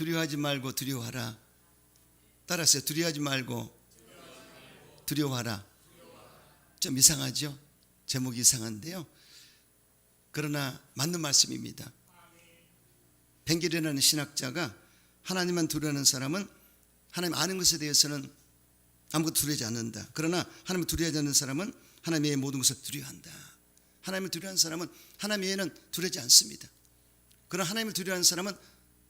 두려워하지 말고 두려워하라. 따라하세요. 두려워하지 말고 두려워하라. 좀 이상하죠? 제목이 이상한데요, 그러나 맞는 말씀입니다. 벵겔이라는 신학자가 하나님만 두려워하는 사람은 하나님 아는 것에 대해서는 아무것도 두려워하지 않는다. 그러나 하나님을 두려워하지 않는 사람은 하나님의 모든 것을 두려워한다. 하나님을 두려워하는 사람은 하나님 외에는 두려워하지 않습니다. 그러나 하나님을 두려워하는 사람은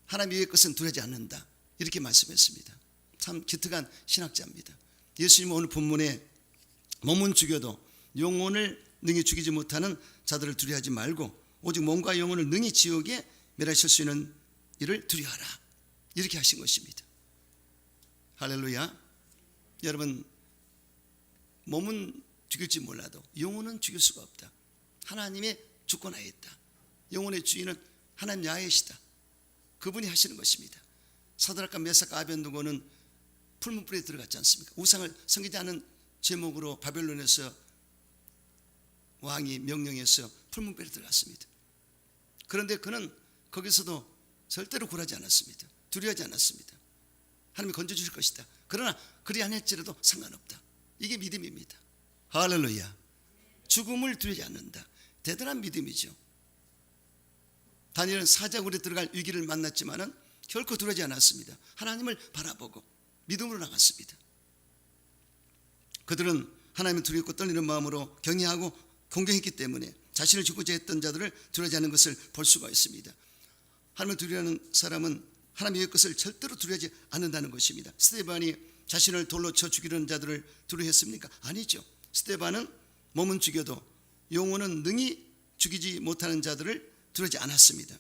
하나님 외의 것은 두려워하지 않는다. 이렇게 말씀했습니다. 참 기특한 신학자입니다. 예수님은 오늘 본문에 몸은 죽여도 영혼을 능히 죽이지 못하는 자들을 두려워하지 말고 오직 몸과 영혼을 능히 지옥에 멸하실 수 있는 이를 두려워하라. 이렇게 하신 것입니다. 할렐루야. 여러분, 몸은 죽일지 몰라도 영혼은 죽일 수가 없다. 하나님의 주권하에 있다. 영혼의 주인은 하나님 야훼시다. 그분이 하시는 것입니다. 사드락과 메삭과 아벤느고는 풀문불에 들어갔지 않습니까? 우상을 섬기지 않은 제목으로 바벨론에서 왕이 명령해서 풀문불에 들어갔습니다. 그런데 그는 거기서도 절대로 굴하지 않았습니다. 두려워하지 않았습니다. 하나님이 건져주실 것이다. 그러나 그리 아니할지라도 상관없다. 이게 믿음입니다. 할렐루야. 죽음을 두려워하지 않는다. 대단한 믿음이죠. 다니엘은 사자굴에 들어갈 위기를 만났지만은 결코 두려워하지 않았습니다. 하나님을 바라보고 믿음으로 나갔습니다. 그들은 하나님을 두렵고 떨리는 마음으로 경외하고 공경했기 때문에 자신을 죽고자 했던 자들을 두려워하지 않는 것을 볼 수가 있습니다. 하나님을 두려워하는 사람은 하나님의 것을 절대로 두려워하지 않는다는 것입니다. 스데반이 자신을 돌로 쳐 죽이려는 자들을 두려워했습니까? 아니죠. 스데반은 몸은 죽여도 영혼은 능히 죽이지 못하는 자들을 두려워하지 않았습니다.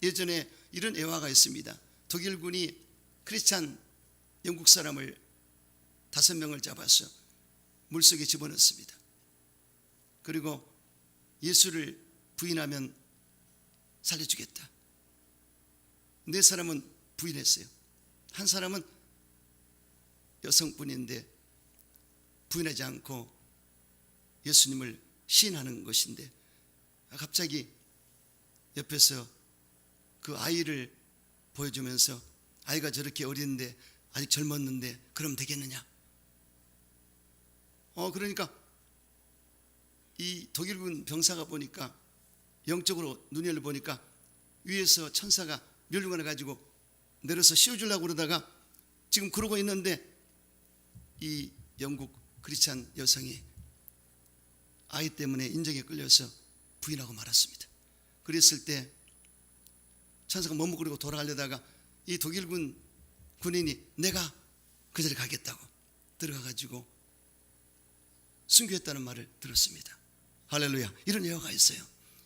예전에 이런 애화가 있습니다. 독일군이 크리스찬 영국 사람을 5명을 잡아서 물속에 집어넣습니다. 그리고 예수를 부인하면 살려주겠다. 4사람은 부인했어요. 한 사람은 여성분인데 부인하지 않고 예수님을 시인하는 것인데 갑자기 옆에서 그 아이를 보여주면서 아이가 저렇게 어린데 아직 젊었는데 그럼 되겠느냐? 그러니까 이 독일군 병사가 보니까 영적으로 눈을 보니까 위에서 천사가 멸류관을 가지고 내려서 씌워주려고 그러다가 지금 그러고 있는데 이 영국 크리스찬 여성이 아이 때문에 인정에 끌려서 부인하고 말았습니다. 그랬을 때 천사가 머뭇거리고 돌아가려다가 이 독일군 군인이 내가 그 자리에 가겠다고 들어가가지고 순교했다는 말을 들었습니다. 할렐루야. 이런 예화가 있어요.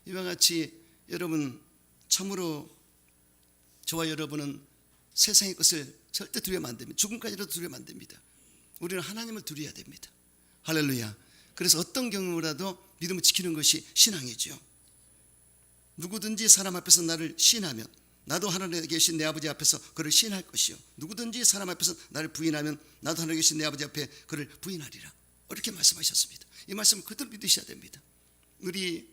이와 같이 여러분, 참으로 저와 여러분은 세상의 것을 절대 두려워하면 안 됩니다. 죽음까지라도 두려워하면 안 됩니다. 우리는 하나님을 두려워해야 됩니다. 할렐루야. 그래서 어떤 경우라도 믿음을 지키는 것이 신앙이죠. 누구든지 사람 앞에서 나를 시인하면 나도 하늘에 계신 내 아버지 앞에서 그를 시인할 것이요, 누구든지 사람 앞에서 나를 부인하면 나도 하늘에 계신 내 아버지 앞에 그를 부인하리라. 이렇게 말씀하셨습니다. 이 말씀을 그대로 믿으셔야 됩니다. 우리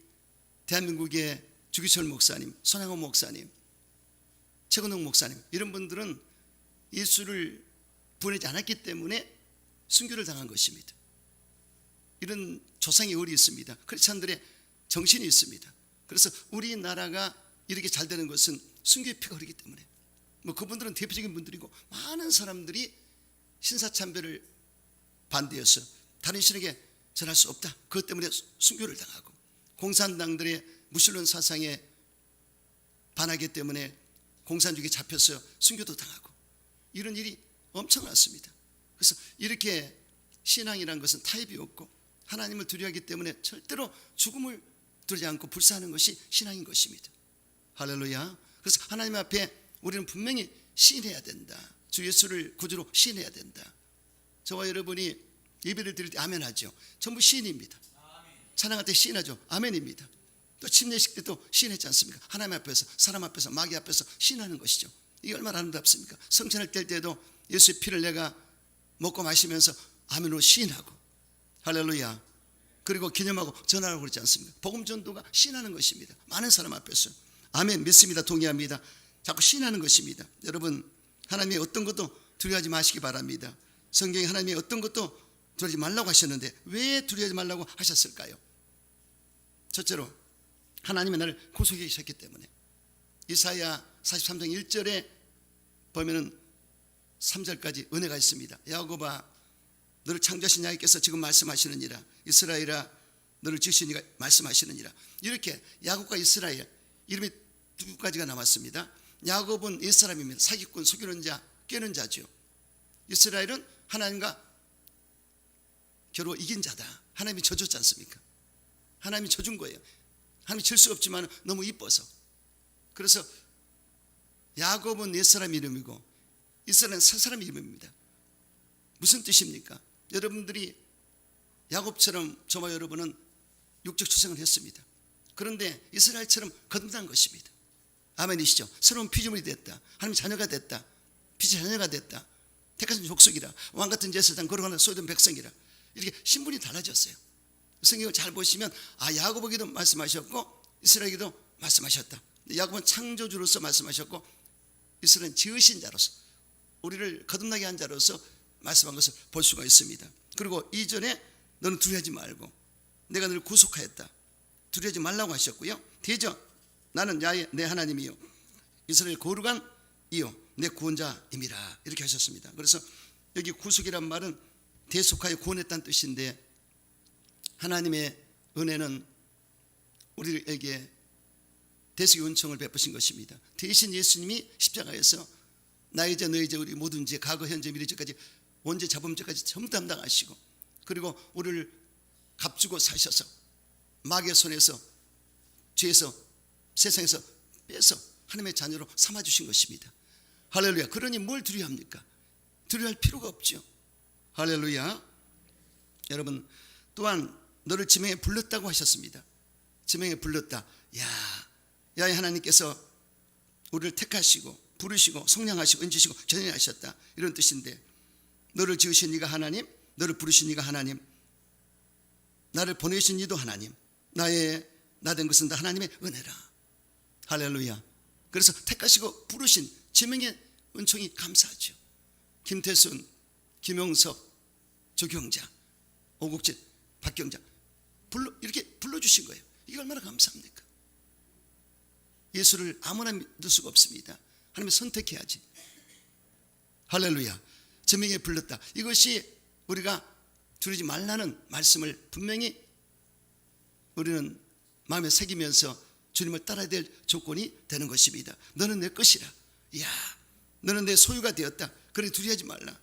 대한민국의 주기철 목사님, 손양호 목사님, 최근홍 목사님, 이런 분들은 예수를 부인하지 않았기 때문에 순교를 당한 것입니다. 이런 조상의 의리 있습니다. 크리스찬들의 정신이 있습니다. 그래서 우리나라가 이렇게 잘 되는 것은 순교의 피가 흐르기 때문에, 그분들은 대표적인 분들이고 많은 사람들이 신사참배를 반대해서 다른 신에게 전할 수 없다. 그것 때문에 순교를 당하고, 공산당들의 무신론 사상에 반하기 때문에 공산주의에 잡혀서 순교도 당하고, 이런 일이 엄청 많습니다. 그래서 이렇게 신앙이라는 것은 타협이 없고 하나님을 두려워하기 때문에 절대로 죽음을 두려워하지 않고 불사하는 것이 신앙인 것입니다. 할렐루야. 그래서 하나님 앞에 우리는 분명히 시인해야 된다. 주 예수를 구주로 시인해야 된다. 저와 여러분이 예배를 드릴 때 아멘 하죠. 전부 시인입니다. 찬양할 때 시인하죠. 아멘입니다. 또 침례식 때도 시인했지 않습니까? 하나님 앞에서, 사람 앞에서, 마귀 앞에서 시인하는 것이죠. 이게 얼마나 아름답습니까? 성찬을 뗄 때도 예수의 피를 내가 먹고 마시면서 아멘으로 시인하고, 할렐루야. 그리고 기념하고 전하라고 그러지 않습니까? 복음 전도가 시인하는 것입니다. 많은 사람 앞에서. 아멘. 믿습니다. 동의합니다. 자꾸 시인하는 것입니다. 여러분, 하나님의 어떤 것도 두려워하지 마시기 바랍니다. 성경에 하나님의 어떤 것도 두려워하지 말라고 하셨는데 왜 두려워하지 말라고 하셨을까요? 첫째로 하나님의 나를 구속해 주셨기 때문에. 이사야 43장 1절에 보면은 3절까지 은혜가 있습니다. 야곱아, 너를 창조하신 야훼께서 지금 말씀하시느니라. 이스라엘아, 너를 지으신 이가 말씀하시느니라. 이렇게 야곱과 이스라엘 이름이 두 가지가 남았습니다. 야곱은 옛사람입니다. 사기꾼, 속이는 자, 깨는 자죠. 이스라엘은 하나님과 겨루 이긴 자다. 하나님이 져줬지 않습니까? 하나님이 져준 거예요. 하나님이 질 수 없지만 너무 이뻐서. 그래서 야곱은 옛사람 이름이고 이스라엘은 새사람 이름입니다. 무슨 뜻입니까? 여러분들이 야곱처럼 저와 여러분은 육적 출생을 했습니다. 그런데 이스라엘처럼 거듭난 것입니다. 아멘이시죠? 새로운 피조물이 됐다. 하나님 자녀가 됐다. 빛의 자녀가 됐다. 택하신 족속이라. 왕같은 제사장 거룩한 소유된 백성이라. 이렇게 신분이 달라졌어요. 성경을 잘 보시면 야곱에게도 말씀하셨고 이스라엘에게도 말씀하셨다. 야곱은 창조주로서 말씀하셨고 이스라엘은 지으신 자로서 우리를 거듭나게 한 자로서 말씀한 것을 볼 수가 있습니다. 그리고 이전에 너는 두려워하지 말고 내가 너를 구속하였다. 두려워하지 말라고 하셨고요. 대저 나는 야훼 내 하나님이요 이스라엘 거룩한 이요 내 구원자임이라 이렇게 하셨습니다. 그래서 여기 구속이란 말은 대속하여 구원했다는 뜻인데 하나님의 은혜는 우리에게 대속의 은총을 베푸신 것입니다. 대신 예수님이 십자가에서 나의 죄 너의 죄 우리 모든 죄 과거 현재 미래죄까지 원죄 자범죄까지 전부 담당하시고 그리고 우리를 값주고 사셔서 마귀의 손에서 죄에서 세상에서 빼서 하나님의 자녀로 삼아주신 것입니다. 할렐루야. 그러니 뭘 두려워합니까? 두려워할 필요가 없죠. 할렐루야. 여러분 또한 너를 지명에 불렀다고 하셨습니다. 지명에 불렀다. 야훼 하나님께서 우리를 택하시고 부르시고 성량하시고 은지시고 견인하셨다 이런 뜻인데 너를 지으신 이가 하나님, 너를 부르신 이가 하나님, 나를 보내신 이도 하나님, 나 된 것은 다 하나님의 은혜라. 할렐루야. 그래서 택하시고 부르신 지명의 은총이 감사하죠. 김태순, 김용석, 조경자, 오국진, 박경자 이렇게 불러주신 거예요. 이게 얼마나 감사합니까? 예수를 아무나 믿을 수가 없습니다. 하나님이 선택해야지. 할렐루야. 지명에 불렀다. 이것이 우리가 두려워하지 말라는 말씀을 분명히 우리는 마음에 새기면서 주님을 따라야 될 조건이 되는 것입니다. 너는 내 것이라. 너는 내 소유가 되었다. 그러니 두려워하지 말라.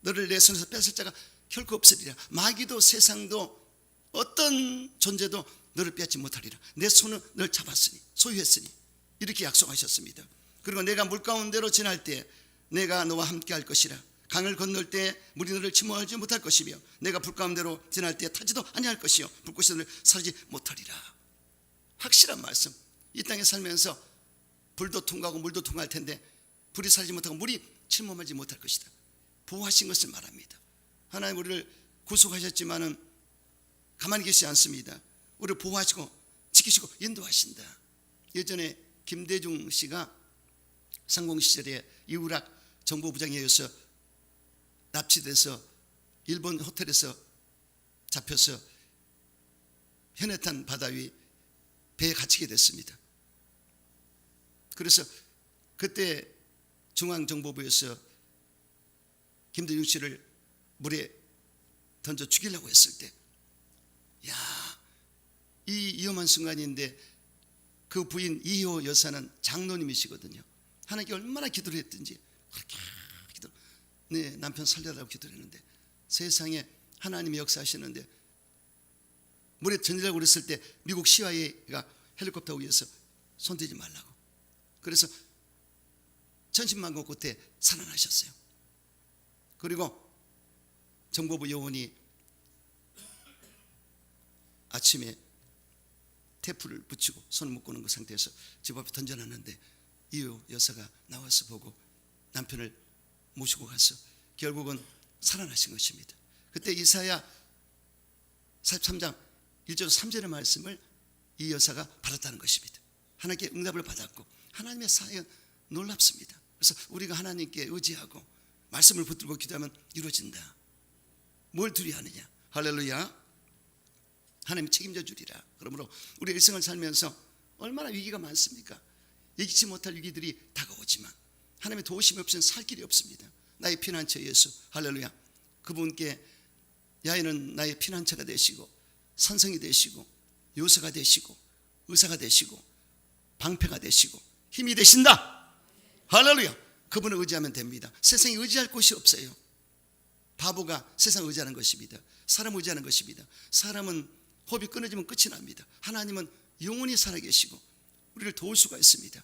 너를 내 손에서 뺏을 자가 결코 없으리라. 마귀도 세상도 어떤 존재도 너를 빼앗지 못하리라. 내 손은 널 잡았으니 소유했으니 이렇게 약속하셨습니다. 그리고 내가 물 가운데로 지날 때 내가 너와 함께 할 것이라. 강을 건널 때 물이 너를 침몰하지 못할 것이며 내가 불 가운데로 지날 때 타지도 아니할 것이요 불꽃이 너를 사르지 못하리라. 확실한 말씀. 이 땅에 살면서 불도 통과하고 물도 통과할 텐데 불이 사르지 못하고 물이 침몰하지 못할 것이다. 보호하신 것을 말합니다. 하나님 우리를 구속하셨지만은 가만히 계시지 않습니다. 우리를 보호하시고 지키시고 인도하신다. 예전에 김대중 씨가 상공 시절에 이우락 정보부장에 의해서 납치돼서 일본 호텔에서 잡혀서 현해탄 바다 위 배에 갇히게 됐습니다. 그래서 그때 중앙정보부에서 김대중 씨를 물에 던져 죽이려고 했을 때 이 위험한 순간인데 그 부인 이효 여사는 장로님이시거든요. 하나님께 얼마나 기도를 했든지 그렇게 내 남편 살려달라고 기도를 했는데 세상에 하나님이 역사하시는데 물에 던지려고 그랬을 때 미국 CIA가 헬리콥터 위에서 손대지 말라고. 그래서 천신만고 끝에 살아나셨어요. 그리고 정보부 요원이 아침에 테이프를 붙이고 손을 묶고는 그 상태에서 집 앞에 던져놨는데 이효 여사가 나와서 보고 남편을 모시고 가서 결국은 살아나신 것입니다. 그때 이사야 43장 1절 3절의 말씀을 이 여사가 받았다는 것입니다. 하나님께 응답을 받았고 하나님의 사역은 놀랍습니다. 그래서 우리가 하나님께 의지하고 말씀을 붙들고 기도하면 이루어진다. 뭘 두려워하느냐? 할렐루야. 하나님이 책임져 주리라. 그러므로 우리 일생을 살면서 얼마나 위기가 많습니까? 예기치 못할 위기들이 다가오지만 하나님의 도우심이 없이는 살 길이 없습니다. 나의 피난처 예수, 할렐루야. 그분께 야훼는 나의 피난처가 되시고 산성이 되시고 요새가 되시고 의사가 되시고 방패가 되시고 힘이 되신다. 할렐루야. 그분을 의지하면 됩니다. 세상에 의지할 곳이 없어요. 바보가 세상을 의지하는 것입니다. 사람 의지하는 것입니다. 사람은 호흡이 끊어지면 끝이 납니다. 하나님은 영원히 살아계시고 우리를 도울 수가 있습니다.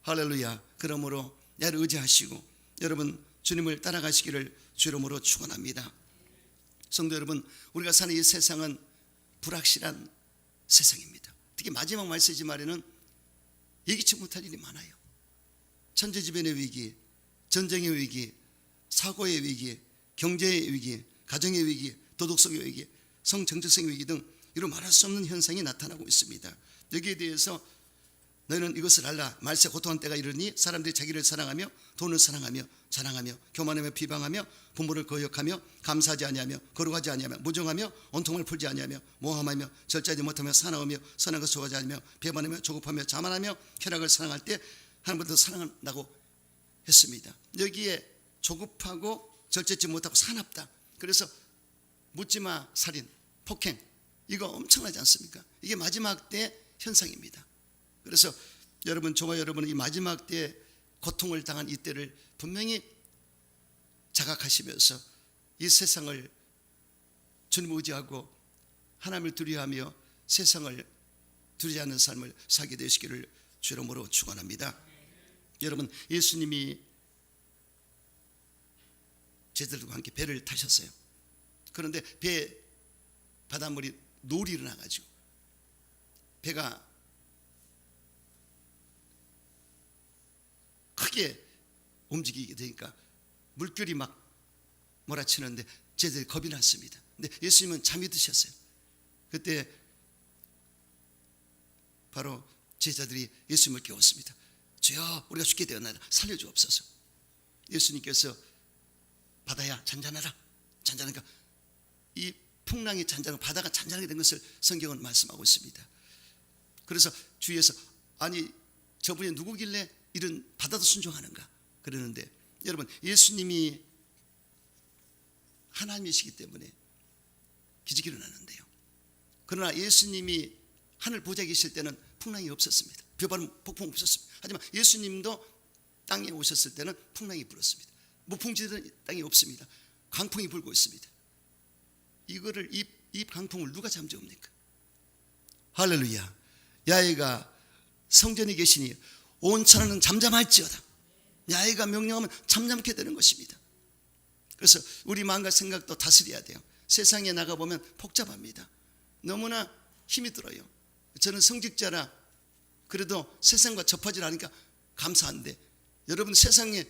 할렐루야. 그러므로 나를 의지하시고 여러분 주님을 따라가시기를 주 이름으로 축원합니다. 성도 여러분, 우리가 사는 이 세상은 불확실한 세상입니다. 특히 마지막 말세지 말에는 예기치 못할 일이 많아요. 천재지변의 위기, 전쟁의 위기, 사고의 위기, 경제의 위기, 가정의 위기, 도덕성의 위기, 성정체성의 위기 등 이루 말할 수 없는 현상이 나타나고 있습니다. 여기에 대해서 너희는 이것을 알라. 말세 고통한 때가 이르니 사람들이 자기를 사랑하며 돈을 사랑하며 자랑하며 교만하며 비방하며 부모를 거역하며 감사하지 아니하며 거룩하지 아니하며 무정하며 온통을 풀지 아니하며 모함하며 절제하지 못하며 사나우며 선한 것을 좋아하지 않으며 배반하며 조급하며 자만하며 쾌락을 사랑할 때 하나님보다 사랑한다고 했습니다. 여기에 조급하고 절제하지 못하고 사납다. 그래서 묻지마 살인, 폭행 이거 엄청나지 않습니까? 이게 마지막 때 현상입니다. 그래서 여러분, 저와 여러분은 이 마지막 때 고통을 당한 이때를 분명히 자각하시면서 이 세상을 주님 의지하고 하나님을 두려워하며 세상을 두려워하지 않는 삶을 살게 되시기를 주 이름으로 축원합니다. 여러분, 예수님이 제자들과 함께 배를 타셨어요. 그런데 배 바닷물이 노을이 일어나가지고 배가 크게 움직이게 되니까 물결이 막 몰아치는데 제자들이 겁이 났습니다. 근데 예수님은 잠이 드셨어요. 그때 바로 제자들이 예수님을 깨웠습니다. 주여, 우리가 죽게 되었나이다. 살려주옵소서. 예수님께서 바다야 잔잔하라. 잔잔하니까 이 풍랑이 잔잔하고 바다가 잔잔하게 된 것을 성경은 말씀하고 있습니다. 그래서 주위에서 아니 저분이 누구길래 이런 바다도 순종하는가 그러는데, 여러분 예수님이 하나님이시기 때문에 기적이 일어나는데요. 그러나 예수님이 하늘 보좌에 계실 때는 풍랑이 없었습니다. 벼바람 폭풍 없었습니다. 하지만 예수님도 땅에 오셨을 때는 풍랑이 불었습니다. 무풍지대는 땅이 없습니다. 강풍이 불고 있습니다. 이거를 이 강풍을 누가 잠재웁니까? 할렐루야. 야훼가 성전에 계시니 온 천하는 잠잠할지어다. 야훼가 명령하면 잠잠게 되는 것입니다. 그래서 우리 마음과 생각도 다스려야 돼요. 세상에 나가보면 복잡합니다. 너무나 힘이 들어요. 저는 성직자라 그래도 세상과 접하지 않으니까 감사한데, 여러분 세상에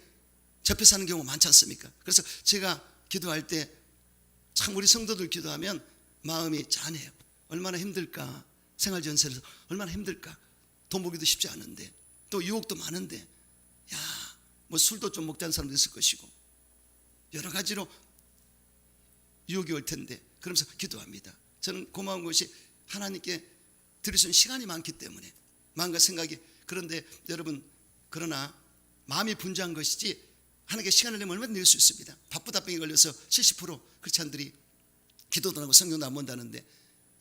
접해 사는 경우가 많지 않습니까? 그래서 제가 기도할 때 참 우리 성도들 기도하면 마음이 짠해요. 얼마나 힘들까. 생활 전세에서 얼마나 힘들까. 돈 벌기도 쉽지 않은데 또 유혹도 많은데, 야, 뭐 술도 좀 먹자는 사람도 있을 것이고 여러 가지로 유혹이 올 텐데, 그러면서 기도합니다. 저는 고마운 것이 하나님께 드릴 수 있는 시간이 많기 때문에 마음과 생각이. 그런데 여러분, 그러나 마음이 분주한 것이지 하나님께 시간을 내면 얼마나 낼 수 있습니다. 바쁘다병에 걸려서 70% 크리스찬들이 기도도 하고 성경도 안 본다는데,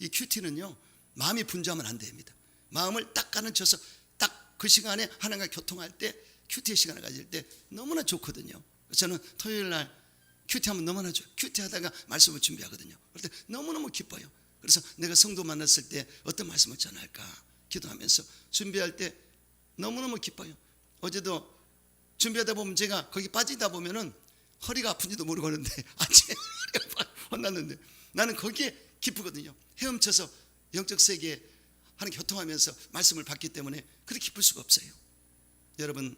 이 큐티는요 마음이 분주하면 안 됩니다. 마음을 딱 가르쳐서 딱 그 시간에 하나님과 교통할 때, 큐티의 시간을 가질 때 너무나 좋거든요. 저는 토요일 날 큐티하면 너무나 좋아요. 큐티하다가 말씀을 준비하거든요. 그럴 때 너무너무 기뻐요. 그래서 내가 성도 만났을 때 어떤 말씀을 전할까 기도하면서 준비할 때 너무너무 기뻐요. 어제도 준비하다 보면 제가 거기 빠지다 보면은 허리가 아픈지도 모르고 하는데 아침에 허리가 혼났는데 나는 거기에 기쁘거든요. 헤엄쳐서 영적 세계에 하나님 교통하면서 말씀을 받기 때문에 그렇게 기쁠 수가 없어요. 여러분,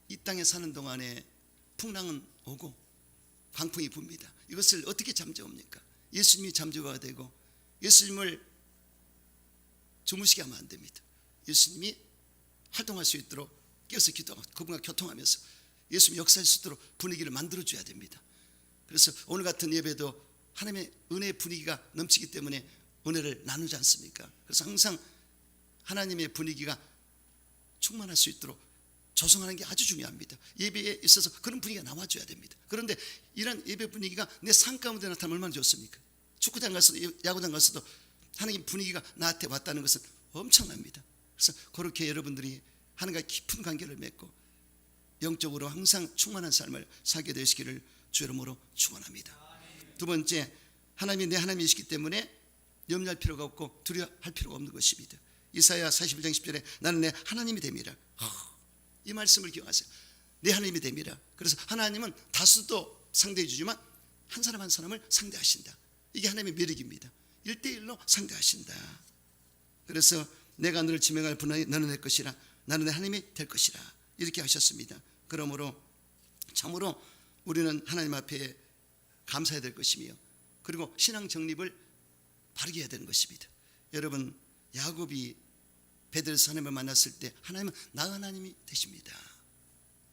이 땅에 사는 동안에 풍랑은 오고 강풍이 붑니다. 이것을 어떻게 잠재웁니까? 예수님이 잠재워야 되고 예수님을 주무시게 하면 안 됩니다. 예수님이 활동할 수 있도록 깨어서 기도하고 그분과 교통하면서 예수님 역사할 수 있도록 분위기를 만들어줘야 됩니다. 그래서 오늘 같은 예배도 하나님의 은혜의 분위기가 넘치기 때문에 은혜를 나누지 않습니까? 그래서 항상 하나님의 분위기가 충만할 수 있도록 조성하는 게 아주 중요합니다. 예배에 있어서 그런 분위기가 나와줘야 됩니다. 그런데 이런 예배 분위기가 내 삶 가운데 나타나면 얼마나 좋습니까? 축구장 가서도 야구장 가서도 하나님 분위기가 나한테 왔다는 것은 엄청납니다. 그래서 그렇게 여러분들이 하나님과 깊은 관계를 맺고 영적으로 항상 충만한 삶을 살게 되시기를 주 이름으로 축원합니다. 두 번째, 하나님이 내 하나님이시기 때문에 염려할 필요가 없고 두려워할 필요가 없는 것입니다. 이사야 41장 10절에 나는 내 하나님이 됨이라. 이 말씀을 기억하세요. 내 하나님이 됨이라. 그래서 하나님은 다수도 상대해 주지만 한 사람 한 사람을 상대하신다. 이게 하나님의 매력입니다. 1대1로 상대하신다. 그래서 내가 너를 지명할 분하여 너는 내 것이라. 나는 내 하나님이 될 것이라. 이렇게 하셨습니다. 그러므로 참으로 우리는 하나님 앞에 감사해야 될 것이며 그리고 신앙 정립을 바르게 해야 되는 것입니다. 여러분, 야곱이 베델에서 하나님을 만났을 때 하나님은 나 하나님이 되십니다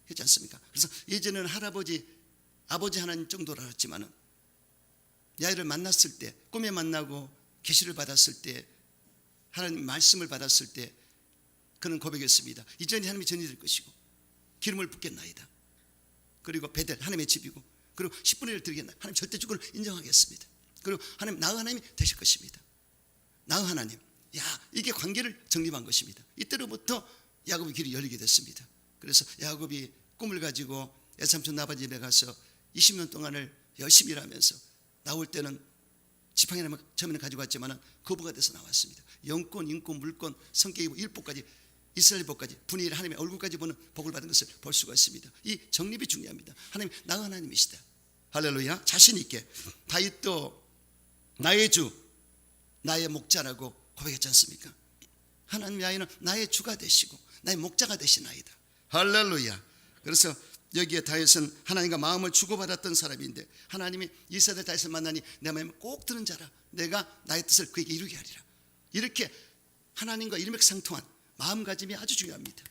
했지 않습니까? 그래서 예전에는 아버지 하나님 정도로 알았지만은 야곱을 만났을 때, 꿈에 만나고 계시를 받았을 때, 하나님 말씀을 받았을 때 그는 고백했습니다. 이전에 하나님이 전이 될 것이고 기름을 붓겠나이다. 그리고 베델 하나님의 집이고 그리고 10분의 1을 드리겠나. 하나님 절대 주권을 인정하겠습니다. 그리고 하나님 나의 하나님이 되실 것입니다. 나의 하나님. 이게 관계를 정립한 것입니다. 이때로부터 야곱의 길이 열리게 됐습니다. 그래서 야곱이 꿈을 가지고 외삼촌 아버지 집에 가서 20년 동안을 열심히 일하면서 나올 때는 지팡이를 처음에는 가지고 왔지만 거부가 돼서 나왔습니다. 영권, 인권, 물권, 성격이 일복까지 이스라엘복까지 분위기를 하나님의 얼굴까지 보는 복을 받은 것을 볼 수가 있습니다. 이 정립이 중요합니다. 하나님 나의 하나님이시다. 할렐루야. 자신 있게 다윗도 나의 주 나의 목자라고 고백했지 않습니까? 하나님의 아이는 나의 주가 되시고 나의 목자가 되시나이다. 할렐루야. 그래서 여기에 다윗은 하나님과 마음을 주고받았던 사람인데 하나님이 이스라엘 다윗을 만나니 내 마음에 꼭 드는 자라 내가 나의 뜻을 그에게 이루게 하리라. 이렇게 하나님과 일맥상통한 마음가짐이 아주 중요합니다.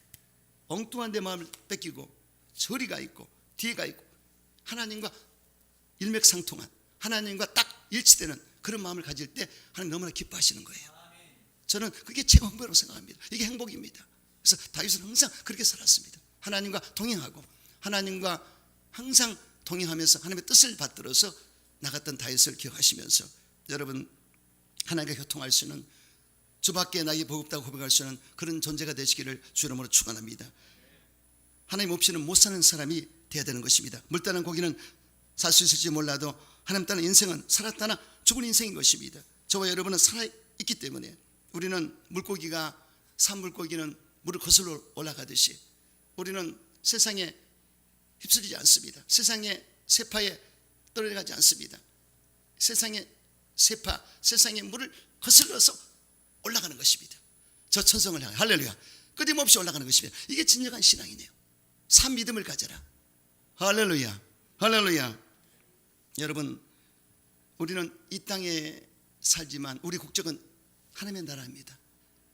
엉뚱한 내 마음을 뺏기고 저리가 있고 뒤에가 있고 하나님과 일맥상통한 하나님과 딱 일치되는 그런 마음을 가질 때 하나님 너무나 기뻐하시는 거예요. 저는 그게 최고 행복이라고 생각합니다. 이게 행복입니다. 그래서 다윗은 항상 그렇게 살았습니다. 하나님과 동행하고 하나님과 항상 동행하면서 하나님의 뜻을 받들어서 나갔던 다윗을 기억하시면서 여러분 하나님과 교통할 수 있는 주밖에 나에게 버겁다고 고백할 수 있는 그런 존재가 되시기를 주 이름으로 축원합니다. 하나님 없이는 못 사는 사람이 되어야 되는 것입니다. 물 따는 고기는 살 수 있을지 몰라도 하나님 따는 인생은 살았다나 죽은 인생인 것입니다. 저와 여러분은 살아있기 때문에 우리는 산물고기는 물을 거슬러 올라가듯이 우리는 세상에 휩쓸리지 않습니다. 세상의 세파에 떨어져가지 않습니다. 세상의 세파, 세상의 물을 거슬러서 올라가는 것입니다. 저 천성을 향해 할렐루야 끊임없이 올라가는 것입니다. 이게 진정한 신앙이네요. 산 믿음을 가져라. 할렐루야 할렐루야. 여러분 우리는 이 땅에 살지만 우리 국적은 하나님의 나라입니다.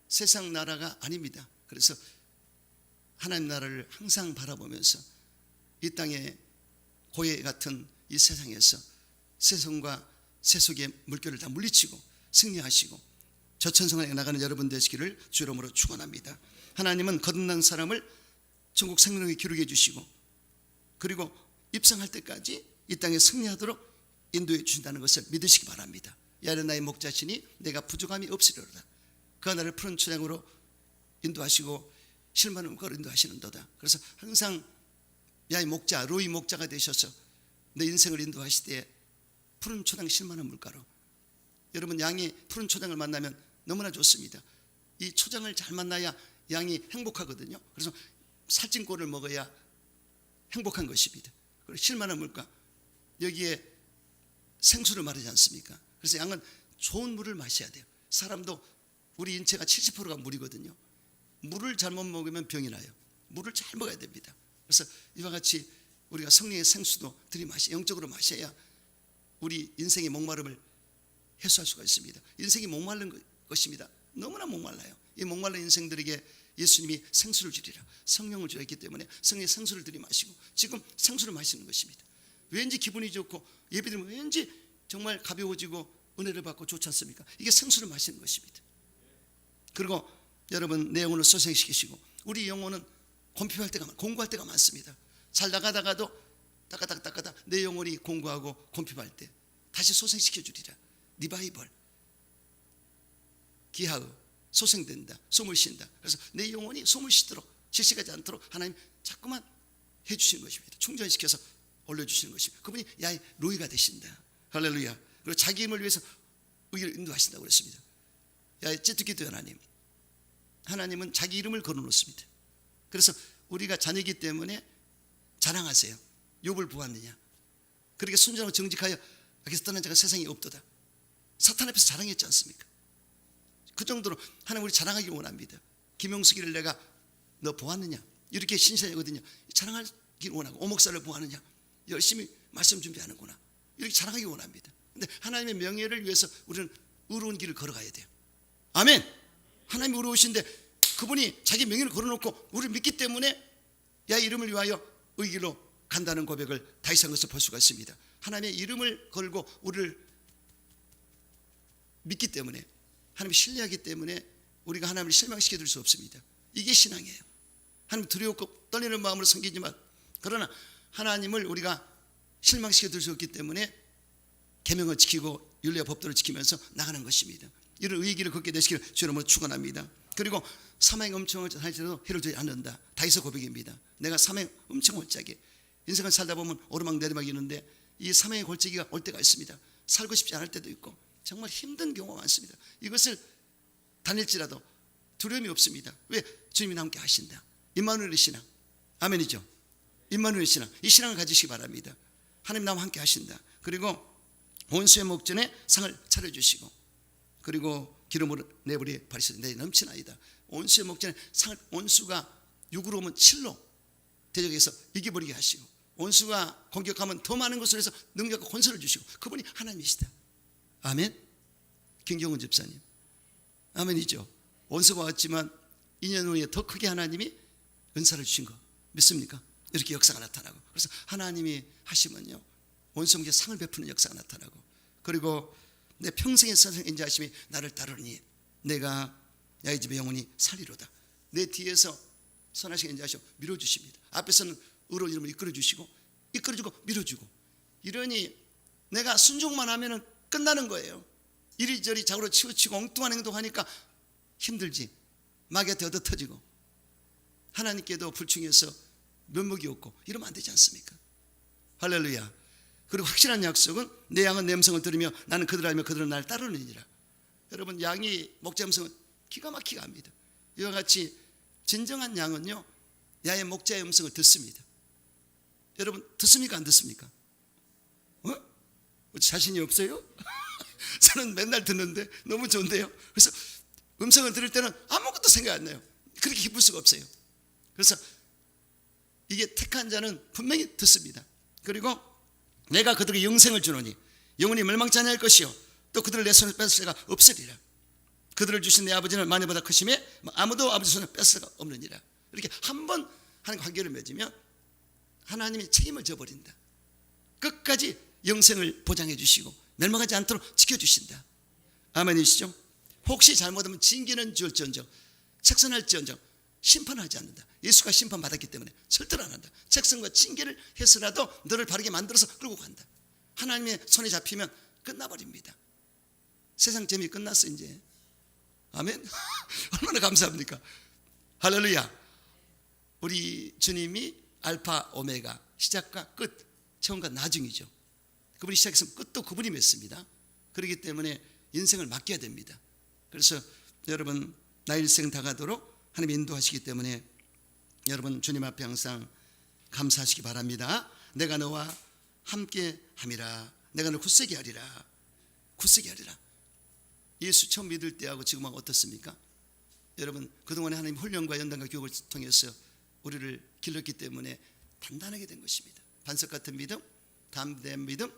세상 나라가 아닙니다. 그래서 하나님 나라를 항상 바라보면서 이 땅의 고해 같은 이 세상에서 세상과 세속의 물결을 다 물리치고 승리하시고 저천성을 향해 나가는 여러분 되시기를 주 이름으로 축원합니다. 하나님은 거듭난 사람을 천국 생명에 기록해 주시고 그리고 입성할 때까지 이 땅에 승리하도록 인도해 주신다는 것을 믿으시기 바랍니다. 야는 나의 목자시니 내가 부족함이 없으리로다. 그가 나를 푸른 초장으로 인도하시고 실만한 물가로 인도하시는도다. 그래서 항상 야의 목자 로이 목자가 되셔서 내 인생을 인도하실 때 푸른 초장 실만한 물가로 여러분 양이 푸른 초장을 만나면 너무나 좋습니다. 이 초장을 잘 만나야 양이 행복하거든요. 그래서 살찐 꼴을 먹어야 행복한 것입니다. 그리고 실만한 물가 여기에 생수를 마르지 않습니까? 그래서 양은 좋은 물을 마셔야 돼요. 사람도 우리 인체가 70%가 물이거든요. 물을 잘못 먹으면 병이 나요. 물을 잘 먹어야 됩니다. 그래서 이와 같이 우리가 성령의 생수도 영적으로 마셔야 우리 인생의 목마름을 해소할 수가 있습니다. 인생이 목마른 것입니다. 너무나 목말라요. 이 목말른 인생들에게 예수님이 생수를 주리라, 성령을 주라 했기 때문에 성령의 생수를 들이마시고 지금 생수를 마시는 것입니다. 왠지 기분이 좋고 예배드리면 왠지 정말 가벼워지고 은혜를 받고 좋지 않습니까? 이게 생수를 마시는 것입니다. 그리고 여러분 내 영혼을 소생시키시고 우리 영혼은 공핍할 때가 공고할 때가 많습니다. 잘 나가다가도 따까닥 내 영혼이 공고하고 공핍할 때 다시 소생시켜 주리라. 리바이벌, 기하의 소생된다, 숨을 쉰다. 그래서 내 영혼이 숨을 쉬도록 질식하지 않도록 하나님 자꾸만 해주시는 것입니다. 충전시켜서 올려주시는 것입니다. 그분이 야의 로이가 되신다. 할렐루야. 그리고 자기 힘을 위해서 의를 인도하신다고 그랬습니다. 야의 찌뚜기도 하나님은 자기 이름을 걸어놓습니다. 그래서 우리가 자녀이기 때문에 자랑하세요. 욥을 보았느냐, 그렇게 순전하고 정직하여 여기서 떠난 자가 세상에 없도다. 사탄 앞에서 자랑했지 않습니까? 그 정도로 하나님 우리 자랑하기 원합니다. 김용숙이를 내가 너 보았느냐, 이렇게 신선하거든요. 자랑하기 원하고 오목사를 보았느냐, 열심히 말씀 준비하는구나, 이렇게 자랑하기 원합니다. 근데 하나님의 명예를 위해서 우리는 의로운 길을 걸어가야 돼요. 아멘. 하나님이 의로우신데 그분이 자기 명예를 걸어놓고 우리를 믿기 때문에 야 이름을 위하여 의길로 간다는 고백을 다윗한 것을 볼 수가 있습니다. 하나님의 이름을 걸고 우리를 믿기 때문에, 하나님을 신뢰하기 때문에 우리가 하나님을 실망시켜 줄 수 없습니다. 이게 신앙이에요. 하나님 두려웠고 떨리는 마음으로 섬기지만, 그러나 하나님을 우리가 실망시켜 줄 수 없기 때문에 계명을 지키고 율례와 법도를 지키면서 나가는 것입니다. 이런 의기를 걷게 되시기를 주의 이름으로 축원합니다. 그리고 사망의 음침을 할지라도 해를 주지 않는다. 다윗의 고백입니다. 내가 사망의 음침을 골짜기, 인생을 살다 보면 오르막 내리막이 있는데 이 사망의 골짜기가 올 때가 있습니다. 살고 싶지 않을 때도 있고 정말 힘든 경우가 많습니다. 이것을 다닐지라도 두려움이 없습니다. 왜? 주님이 함께 하신다. 임마누엘의 신앙, 아멘이죠. 임마누엘의 신앙, 이 신앙을 가지시기 바랍니다. 하나님 나와 함께 하신다. 그리고 온수의 목전에 상을 차려주시고, 그리고 기름으로 내버리 바리시되 내 넘치나이다. 온수의 목전에 상을, 온수가 육으로 오면 7로 대적해서 이겨버리게 하시고, 온수가 공격하면 더 많은 것을 해서 능력과 권세를 주시고, 그분이 하나님이시다. 아멘. 김경훈 집사님, 아멘이죠. 원수가 왔지만 2년 후에 더 크게 하나님이 은사를 주신 거 믿습니까? 이렇게 역사가 나타나고, 그래서 하나님이 하시면요 원수에게 상을 베푸는 역사가 나타나고, 그리고 내 평생의 선생 인자하심이 나를 따르니 내가 야의 집의 영혼이 살리로다. 내 뒤에서 선하신 인자하시고 밀어주십니다. 앞에서는 의로운 이름을 이끌어주시고 이끌어주고 밀어주고, 이러니 내가 순종만 하면 끝나는 거예요. 이리저리 자고로 치우치고 엉뚱한 행동하니까 힘들지, 마귀한테 얻어터지고 하나님께도 불충해서 면목이 없고 이러면 안 되지 않습니까? 할렐루야. 그리고 확실한 약속은 내 양은 내 음성을 들으며 나는 그들을 알며 그들은 나를 따르느니라. 여러분, 양이 목자 음성은 기가 막히게 합니다. 이와 같이 진정한 양은요 야의 목자의 음성을 듣습니다. 여러분 듣습니까? 안 듣습니까? 자신이 없어요? 저는 맨날 듣는데 너무 좋은데요. 그래서 음성을 들을 때는 아무것도 생각 안 나요. 그렇게 기쁠 수가 없어요. 그래서 이게 택한 자는 분명히 듣습니다. 그리고 내가 그들에게 영생을 주노니 영원히 멸망치 아니할 것이요 또 그들을 내 손에 뺏을 수가 없으리라. 그들을 주신 내 아버지는 만유보다 크심에 아무도 아버지 손에 뺏을 수가 없느니라. 이렇게 한번 하는 관계를 맺으면 하나님이 책임을 져버린다. 끝까지 영생을 보장해 주시고 멸망하지 않도록 지켜주신다. 아멘이시죠? 혹시 잘못하면 징계는 줄지언정 책선할지언정 심판하지 않는다. 예수가 심판받았기 때문에 절대로 안 한다. 책선과 징계를 해서라도 너를 바르게 만들어서 끌고 간다. 하나님의 손에 잡히면 끝나버립니다. 세상 재미 끝났어 이제. 아멘. 얼마나 감사합니까? 할렐루야. 우리 주님이 알파 오메가, 시작과 끝, 처음과 나중이죠. 그분이 시작했으면 끝도 그분이 맺습니다. 그렇기 때문에 인생을 맡겨야 됩니다. 그래서 여러분 나 일생 다가도록 하나님 인도하시기 때문에 여러분 주님 앞에 항상 감사하시기 바랍니다. 내가 너와 함께 함이라. 내가 너를 굳세게 하리라. 굳세게 하리라. 예수 처음 믿을 때하고 지금하고 어떻습니까? 여러분 그동안에 하나님 훈련과 연단과 교육을 통해서 우리를 길렀기 때문에 단단하게 된 것입니다. 반석 같은 믿음, 담대한 믿음,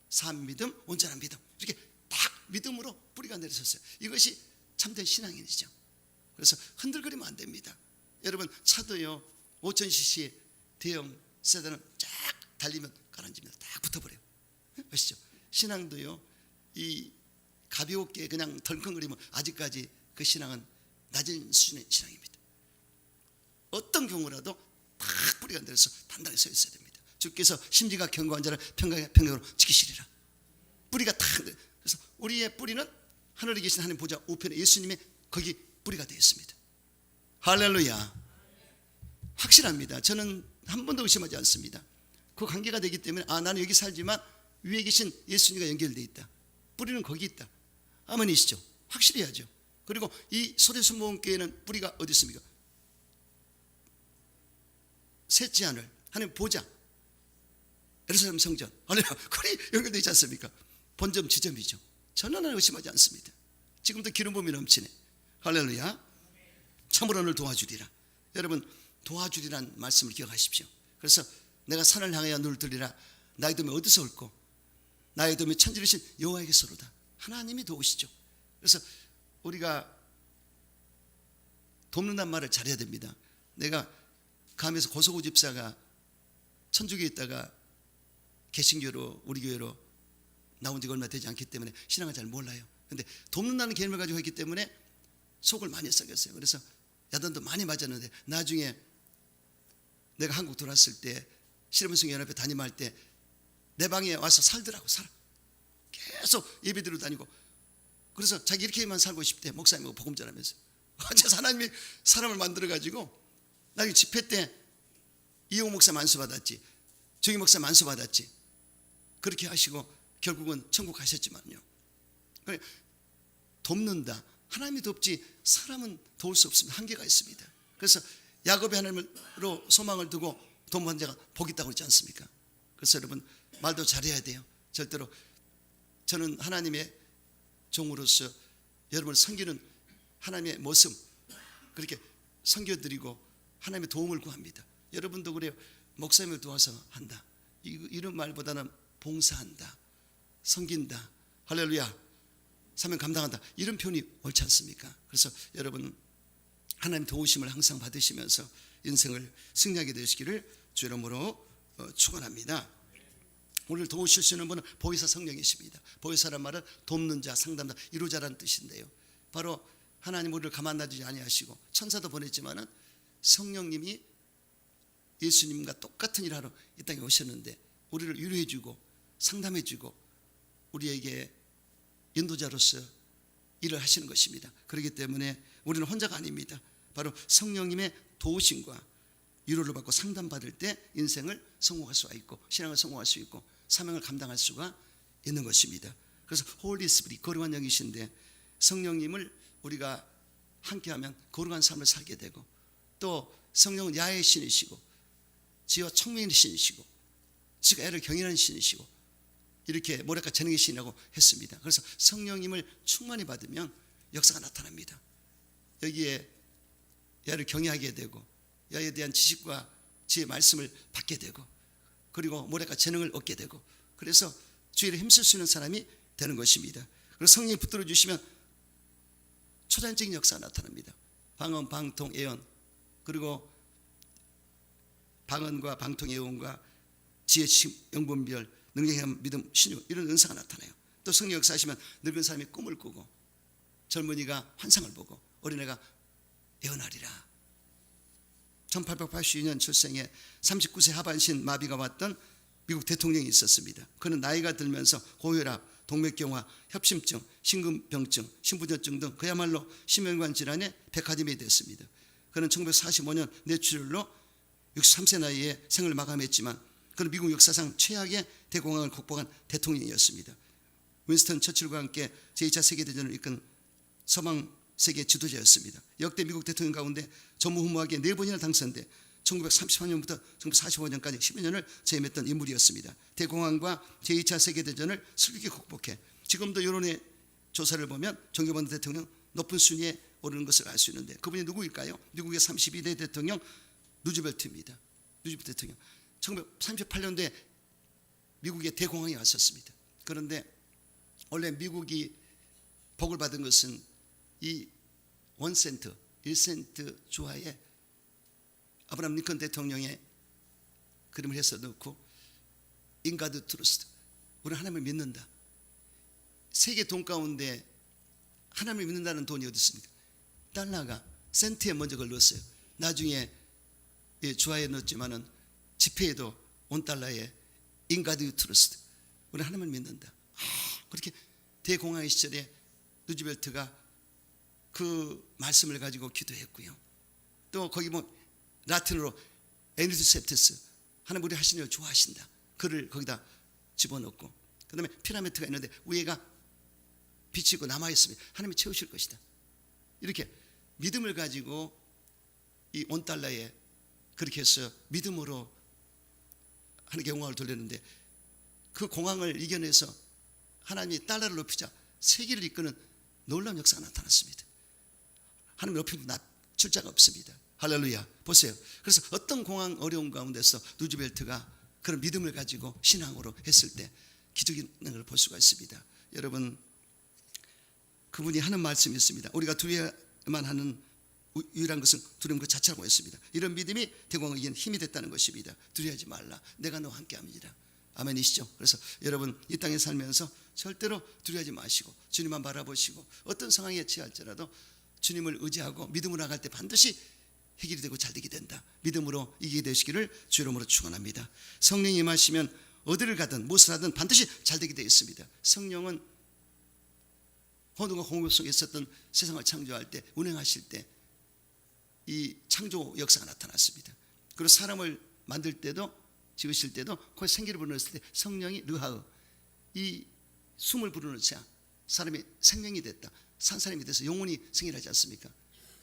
산 믿음, 온전한 믿음, 이렇게 딱 믿음으로 뿌리가 내려섰어요. 이것이 참된 신앙인이죠. 그래서 흔들거리면 안 됩니다. 여러분 차도요 5000cc 대형 세단은 쫙 달리면 가라앉습니다. 딱 붙어버려요. 아시죠? 신앙도요 이 가볍게 그냥 덜컹거리면 아직까지 그 신앙은 낮은 수준의 신앙입니다. 어떤 경우라도 딱 뿌리가 내려서 단단히 서 있어야 됩니다. 주께서 심지가 견고한 자를 평강으로 지키시리라. 뿌리가 딱, 그래서 우리의 뿌리는 하늘에 계신 하나님 보좌 우편에 예수님의 거기 뿌리가 되어 있습니다. 할렐루야. 확실합니다. 저는 한 번도 의심하지 않습니다. 그 관계가 되기 때문에 나는 여기 살지만 위에 계신 예수님과 연결되어 있다. 뿌리는 거기 있다. 아멘이시죠? 확실해야죠. 그리고 이 소대순모음교회는 뿌리가 어디 있습니까? 셋째 하늘 하나님 보좌 예루살렘 성전 그리 연결되어 있지 않습니까? 본점 지점이죠. 저는 의심하지 않습니다. 지금도 기름 부음이 넘치네. 할렐루야. 참으로 오늘 도와주리라. 여러분 도와주리란 말씀을 기억하십시오. 그래서 내가 산을 향하여 눈을 들리라. 나의 도움이 어디서 올꼬? 나의 도움이 천지르신 여호와에게서로다. 하나님이 도우시죠. 그래서 우리가 돕는단 말을 잘해야 됩니다. 내가 감에서 고소구 집사가 천주교에 있다가 개신교로 우리 교회로 나온 지가 얼마 되지 않기 때문에 신앙을 잘 몰라요. 그런데 돕는다는 개념을 가지고 했기 때문에 속을 많이 썩였어요. 그래서 야단도 많이 맞았는데 나중에 내가 한국 돌아왔을 때 실험성연합회 담임할 때 내 방에 와서 살더라고. 살아. 계속 예배 드리러 다니고. 그래서 자기 이렇게만 살고 싶대. 목사님하고 복음 전하면서. 어째서 하나님이 사람을 만들어가지고 나중에 집회 때 이용 목사 만수 받았지. 정희 목사 만수 받았지. 그렇게 하시고 결국은 천국 가셨지만요. 돕는다. 하나님이 돕지 사람은 도울 수 없습니다. 한계가 있습니다. 그래서 야곱의 하나님으로 소망을 두고 돕는 자가 복이 있다고 그러지 않습니까? 그래서 여러분 말도 잘해야 돼요. 절대로 저는 하나님의 종으로서 여러분을 섬기는 하나님의 모습 그렇게 섬겨드리고 하나님의 도움을 구합니다. 여러분도 그래요. 목사님을 도와서 한다. 이런 말보다는 봉사한다. 섬긴다. 할렐루야. 사명 감당한다. 이런 표현이 옳지 않습니까? 그래서 여러분 하나님 도우심을 항상 받으시면서 인생을 승리하게 되시기를 주 이름으로 축원합니다. 오늘 도우실 수 있는 분은 보혜사 성령이십니다. 보혜사란 말은 돕는 자, 상담자, 이루자라는 뜻인데요. 바로 하나님 우리를 가만 놔두지 아니하시고 천사도 보냈지만은 성령님이 예수님과 똑같은 일을 하러 이 땅에 오셨는데 우리를 위로해주고 상담해주고 우리에게 인도자로서 일을 하시는 것입니다. 그렇기 때문에 우리는 혼자가 아닙니다. 바로 성령님의 도우심과 위로를 받고 상담받을 때 인생을 성공할 수가 있고 신앙을 성공할 수 있고 사명을 감당할 수가 있는 것입니다. 그래서 홀리 스피릿 거룩한 영이신데 성령님을 우리가 함께하면 거룩한 삶을 살게 되고 또 성령은 야의 신이시고 지와 청명의 신이시고 지가 애를 경인하는 신이시고 이렇게 모략과 재능의 신이라고 했습니다. 그래서 성령님을 충만히 받으면 역사가 나타납니다. 여기에 야를 경외하게 되고 야에 대한 지식과 지혜의 말씀을 받게 되고 그리고 모략과 재능을 얻게 되고 그래서 주의를 힘쓸 수 있는 사람이 되는 것입니다. 그리고 성령이 붙들어 주시면 초자연적인 역사가 나타납니다. 방언, 방통, 예언 그리고 방언과 방통, 예언과 지혜, 영분별, 능력의 믿음, 신유 이런 은사가 나타나요. 또 성령 역사하시면 늙은 사람이 꿈을 꾸고 젊은이가 환상을 보고 어린애가 예언하리라. 1882년 출생에 39세 하반신 마비가 왔던 미국 대통령이 있었습니다. 그는 나이가 들면서 고혈압, 동맥경화, 협심증, 심근병증, 신부전증 등 그야말로 심혈관 질환의 백화점이 됐습니다. 그는 1945년 뇌출혈로 63세 나이에 생을 마감했지만 그는 미국 역사상 최악의 대공황을 극복한 대통령이었습니다. 윈스턴 처칠과 함께 제2차 세계대전을 이끈 서방 세계 지도자였습니다. 역대 미국 대통령 가운데 전무후무하게 4번이나 당선돼 1934년부터 1945년까지 10여년을 재임했던 인물이었습니다. 대공황과 제2차 세계대전을 슬기게 극복해 지금도 여론의 조사를 보면 존경받는 대통령 높은 순위에 오르는 것을 알 수 있는데 그분이 누구일까요? 미국의 32대 대통령 루즈벨트입니다. 루즈벨트 대통령 1938년도에 미국에 대공황이 왔었습니다. 그런데 원래 미국이 복을 받은 것은 이 1센트 1센트 주화에 아브라함 링컨 대통령의 그림을 해서 넣고 In God Trust, 우리는 하나님을 믿는다. 세계 돈 가운데 하나님을 믿는다는 돈이 어디 있습니까? 달러가 센트에 먼저 그걸 넣었어요. 나중에 주화에 넣었지만은 지폐에도 $1에 In God Trust, 우리는 하나님을 믿는다. 그렇게 대공황의 시절에 루즈벨트가 그 말씀을 가지고 기도했고요. 또 거기 라틴어로 에니드 셉테스, 하나님 우리 하시는 일 좋아하신다, 글을 거기다 집어넣고, 그 다음에 피라미드가 있는데 위에가 비치고 남아있습니다. 하나님이 채우실 것이다. 이렇게 믿음을 가지고 이 $1에 그렇게 해서 믿음으로 하나님께 영광을 돌렸는데, 그 공황을 이겨내서 하나님이 달러를 높이자 세계를 이끄는 놀라운 역사가 나타났습니다. 하나님 높이면 낮출 자가 없습니다. 할렐루야. 보세요. 그래서 어떤 공황 어려운 가운데서 루즈벨트가 그런 믿음을 가지고 신앙으로 했을 때 기적이 있는 걸 볼 수가 있습니다. 여러분, 그분이 하는 말씀이 있습니다. 우리가 두려워만 하는 유일한 것은 두려움 그 자체라고 했습니다. 이런 믿음이 대공황을 이기는 힘이 됐다는 것입니다. 두려워하지 말라, 내가 너와 함께 합니다. 아멘이시죠? 그래서 여러분, 이 땅에 살면서 절대로 두려워하지 마시고 주님만 바라보시고 어떤 상황에 처할지라도 주님을 의지하고 믿음으로 나갈 때 반드시 해결이 되고 잘 되게 된다. 믿음으로 이기게 되시기를 주 이름으로 축원합니다. 성령이 임하시면 어디를 가든 무엇을 하든 반드시 잘 되게 되어 있습니다. 성령은 호동과 공급 속에 있었던 세상을 창조할 때, 운행하실 때 이 창조 역사가 나타났습니다. 그리고 사람을 만들 때도, 지으실 때도, 거기 생기를 불어넣었을 때 성령이 르하으, 이 숨을 불어넣자 사람이 생명이 됐다, 산 사람이 돼서 영혼이 생일하지 않습니까?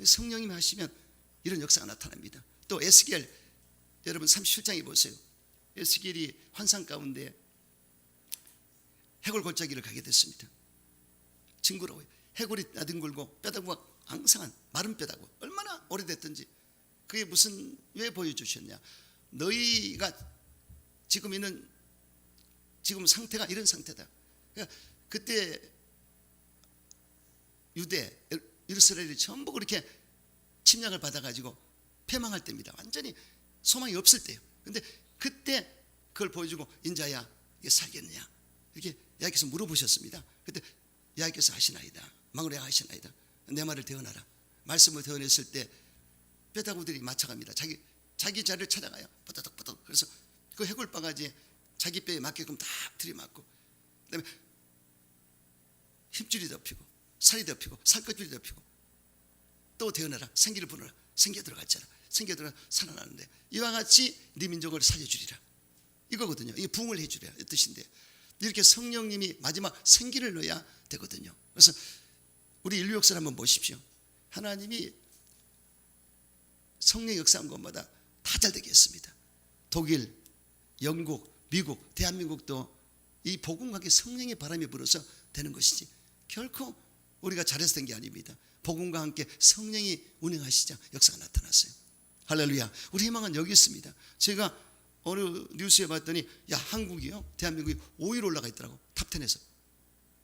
성령님이 하시면 이런 역사가 나타납니다. 또 에스겔, 여러분 37장에 보세요. 에스겔이 환상 가운데 해골 골짜기를 가게 됐습니다. 징그러워요. 해골이 나뒹굴고 뼈다구가 앙상한 마른 뼈다구, 얼마나 오래됐든지. 그게 무슨, 왜 보여주셨냐? 너희가 지금 있는 지금 상태가 이런 상태다. 그러니까 그때 유대, 이스라엘이 전부 그렇게 침략을 받아가지고 패망할 때입니다. 완전히 소망이 없을 때예요. 근데 그때 그걸 보여주고, 인자야 이게 살겠느냐 이렇게 야훼께서 물어보셨습니다. 그때 야훼께서 하시나이다, 망으로 하시나이다, 내 말을 대언하라. 말씀을 대언했을 때 뼈다구들이 맞춰갑니다. 자기 자리를 찾아가요. 뽀덕뽀덕. 그래서 그 해골 바가지에 자기 뼈에 맞게끔 다 들이맞고, 그다음에 힘줄이 덮이고 살이 덮이고 살갗줄이 덮이고, 또 대언하라, 생기를 부르라. 생기가 들어갔잖아. 생기가 들어가 살아나는데, 이와 같이 네 민족을 살려주리라, 이거거든요. 이게 부흥을 해주리라 이 뜻인데, 이렇게 성령님이 마지막 생기를 넣어야 되거든요. 그래서 우리 인류 역사를 한번 보십시오. 하나님이 성령 역사한 것마다 다 잘되게 했습니다. 독일, 영국, 미국, 대한민국도 이 복음과 함께 성령의 바람이 불어서 되는 것이지, 결코 우리가 잘해서 된 게 아닙니다. 복음과 함께 성령이 운행하시자 역사가 나타났어요. 할렐루야. 우리 희망은 여기 있습니다. 제가 어느 뉴스에 봤더니, 야, 한국이요, 대한민국이 5위로 올라가 있더라고, 탑10에서.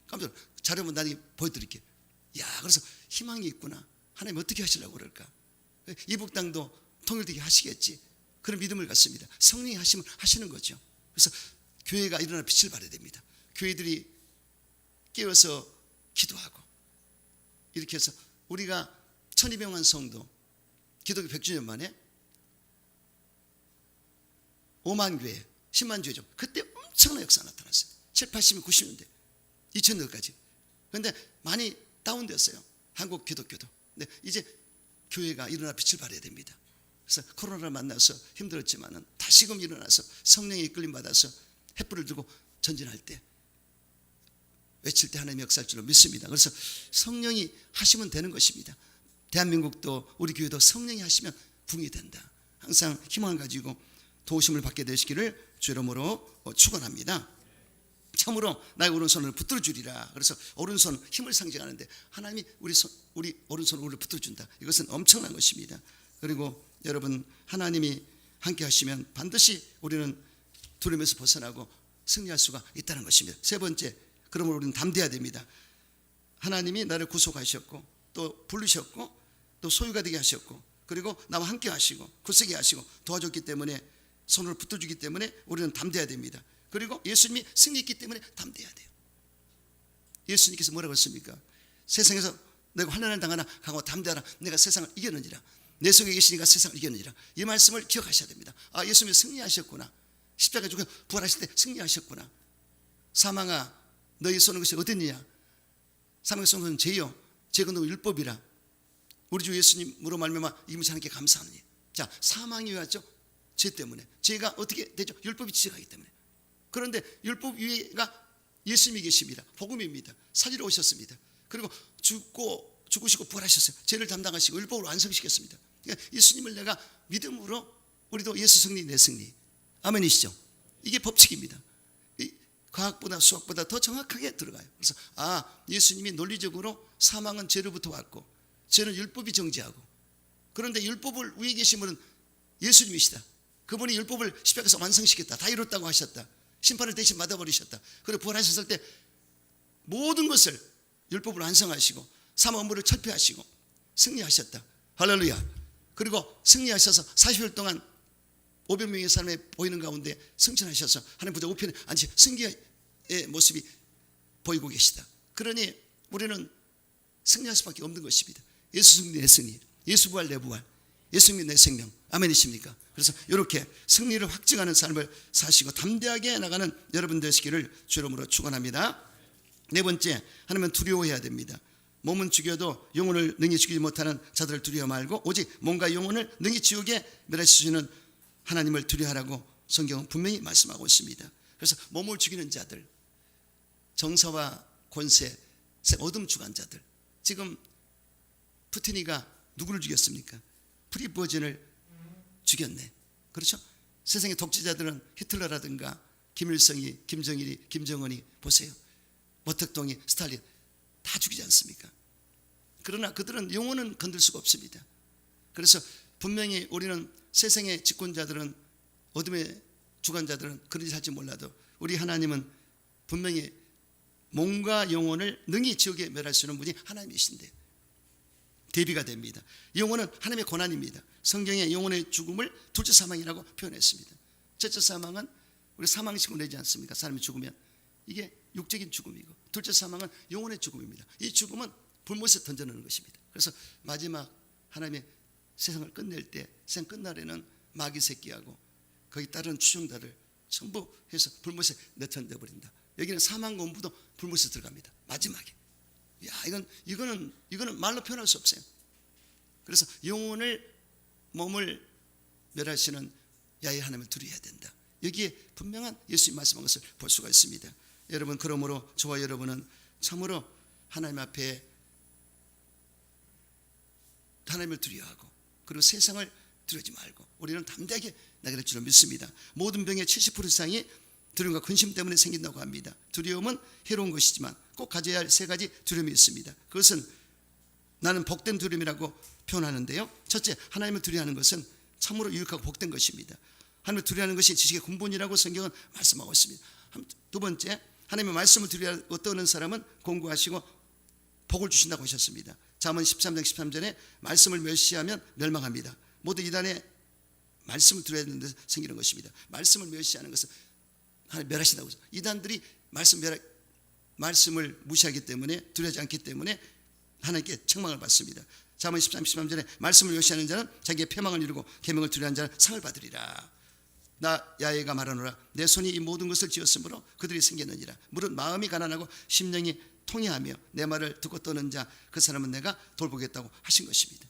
깜짝 놀랐어요. 자료만 나중에 보여드릴게요. 야, 그래서 희망이 있구나. 하나님 어떻게 하시려고 그럴까? 이북 땅도 통일되게 하시겠지, 그런 믿음을 갖습니다. 성령이 하시면 하시는 거죠. 그래서 교회가 일어나 빛을 발해야 됩니다. 교회들이 깨어서 기도하고, 이렇게 해서 우리가 1200만 성도, 기독교 100주년 만에 5만 교회, 10만 교회죠. 그때 엄청난 역사가 나타났어요. 7, 80, 90년대, 2000년까지. 그런데 많이 다운됐어요, 한국 기독교도. 근데 이제 교회가 일어나 빛을 발해야 됩니다. 그래서 코로나를 만나서 힘들었지만은 다시금 일어나서 성령의 이끌림 받아서 횃불을 들고 전진할 때, 외칠 때 하나님의 역사할 줄로 믿습니다. 그래서 성령이 하시면 되는 것입니다. 대한민국도 우리 교회도 성령이 하시면 붕이 된다. 항상 희망을 가지고 도우심을 받게 되시기를 주 이름으로 축원합니다. 참으로 나의 오른손을 붙들어 주리라. 그래서 오른손 힘을 상징하는데, 하나님이 우리 오른손을 우리를 붙들어 준다. 이것은 엄청난 것입니다. 그리고 여러분, 하나님이 함께 하시면 반드시 우리는 두려움에서 벗어나고 승리할 수가 있다는 것입니다. 세 번째, 그러므로 우리는 담대해야 됩니다. 하나님이 나를 구속하셨고 또 부르셨고 또 소유가 되게 하셨고, 그리고 나와 함께 하시고 굳세게 하시고 도와줬기 때문에, 손으로 붙들어주기 때문에 우리는 담대해야 됩니다. 그리고 예수님이 승리했기 때문에 담대해야 돼요. 예수님께서 뭐라고 했습니까? 세상에서 내가 환난을 당하나 강하고 담대하라. 내가 세상을 이겼느니라. 내 속에 계시니까 세상을 이겼느니라. 이 말씀을 기억하셔야 됩니다. 아, 예수님이 승리하셨구나. 십자가에 죽어 부활하실 때 승리하셨구나. 사망아, 너희 쏘는 것이 어딨느냐? 사망에 쏘는 것은 죄요, 죄가 너 율법이라. 우리 주 예수님으로 말미암아 이기심을 하나님께 감사하느니. 자, 사망이 왜 왔죠? 죄 때문에. 죄가 어떻게 되죠? 율법이 지적하기 때문에. 그런데 율법 위에가 예수님이 계십니다. 복음입니다. 살리러 오셨습니다. 그리고 죽으시고 부활하셨어요. 죄를 담당하시고 율법을 완성시켰습니다. 그러니까 예수님을 내가 믿음으로, 우리도 예수 승리, 내 승리. 아멘이시죠? 이게 법칙입니다. 과학보다 수학보다 더 정확하게 들어가요. 그래서 예수님이 논리적으로 사망은 죄로부터 왔고 죄는 율법이 정지하고, 그런데 율법을 위에 계신 분은 예수님이시다. 그분이 율법을 십자가에서 완성시켰다. 다 이뤘다고 하셨다. 심판을 대신 받아버리셨다. 그리고 부활하셨을 때 모든 것을 율법을 완성하시고 사망 업무를 철폐하시고 승리하셨다. 할렐루야. 그리고 승리하셔서 40일 동안 500명의 사람이 보이는 가운데 승천하셔서 하나님 보좌 우편에 앉으시 승리의 모습이 보이고 계시다. 그러니 우리는 승리할 수밖에 없는 것입니다. 예수 승리, 내 승리, 예수 부활, 내 부활, 예수 승리, 내 생명. 아멘이십니까? 그래서 이렇게 승리를 확증하는 삶을 사시고 담대하게 나가는 여러분 되시기를 주 이름으로 축원합니다. 네 번째, 하나님은 두려워해야 됩니다. 몸은 죽여도 영혼을 능히 죽이지 못하는 자들을 두려워 말고 오직 몸과 영혼을 능히 지옥에 멸하시는 하나님을 두려워하라고 성경은 분명히 말씀하고 있습니다. 그래서 몸을 죽이는 자들, 정사와 권세, 어둠 주관자들. 지금 푸틴이가 누구를 죽였습니까? 프리버진을 죽였네. 그렇죠? 세상의 독재자들은 히틀러라든가 김일성이, 김정일이, 김정은이, 보세요. 모택동이, 스탈린 다 죽이지 않습니까? 그러나 그들은 영혼은 건들 수가 없습니다. 그래서 분명히 우리는 세상의 집권자들은, 어둠의 주관자들은 그런 짓 할지 몰라도 우리 하나님은 분명히 몸과 영혼을 능히 지옥에 멸할 수 있는 분이 하나님이신데 대비가 됩니다. 영혼은 하나님의 고난입니다. 성경에 영혼의 죽음을 둘째 사망이라고 표현했습니다. 첫째 사망은 우리 사망식을 내지 않습니까? 사람이 죽으면 이게 육적인 죽음이고, 둘째 사망은 영혼의 죽음입니다. 이 죽음은 불못에 던져놓는 것입니다. 그래서 마지막 하나님의 세상을 끝낼 때, 세상 끝날에는 마귀 새끼하고 거기 따른 추종자를 전부 해서 불못에 내던져 버린다. 여기는 사망과 음부도 불못에 들어갑니다. 마지막에. 이거는 말로 표현할 수 없어요. 그래서 영혼을, 몸을 멸하시는 야훼 하나님을 두려워해야 된다. 여기에 분명한 예수님 말씀한 것을 볼 수가 있습니다. 여러분, 그러므로 저와 여러분은 참으로 하나님 앞에 하나님을 두려워하고, 그리고 세상을 두려워하지 말고 우리는 담대하게 나가는 줄로 믿습니다. 모든 병의 70% 이상이 두려움과 근심 때문에 생긴다고 합니다. 두려움은 해로운 것이지만 꼭 가져야 할 세 가지 두려움이 있습니다. 그것은 나는 복된 두려움이라고 표현하는데요. 첫째, 하나님을 두려워하는 것은 참으로 유익하고 복된 것입니다. 하나님을 두려워하는 것이 지식의 근본이라고 성경은 말씀하고 있습니다. 두 번째, 하나님의 말씀을 두려워하고 떠오는 사람은 공부하시고 복을 주신다고 하셨습니다. 잠언 13장 13절에 말씀을 멸시하면 멸망합니다. 모두 이단의 말씀을 두려워야 하는 데서 생기는 것입니다. 말씀을 멸시하는 것은 하나님 멸하신다고 해서 이단들이 말씀을 무시하기 때문에, 두려워하지 않기 때문에 하나님께 책망을 받습니다. 잠언 13, 13절에 말씀을 멸시하는 자는 자기의 패망을 이루고 계명을 두려워하는 자는 상을 받으리라. 나 야훼가 말하노라. 내 손이 이 모든 것을 지었으므로 그들이 생겼느니라. 무릇 마음이 가난하고 심령이 통회하며 내 말을 듣고 떠는 자, 그 사람은 내가 돌보겠다고 하신 것입니다.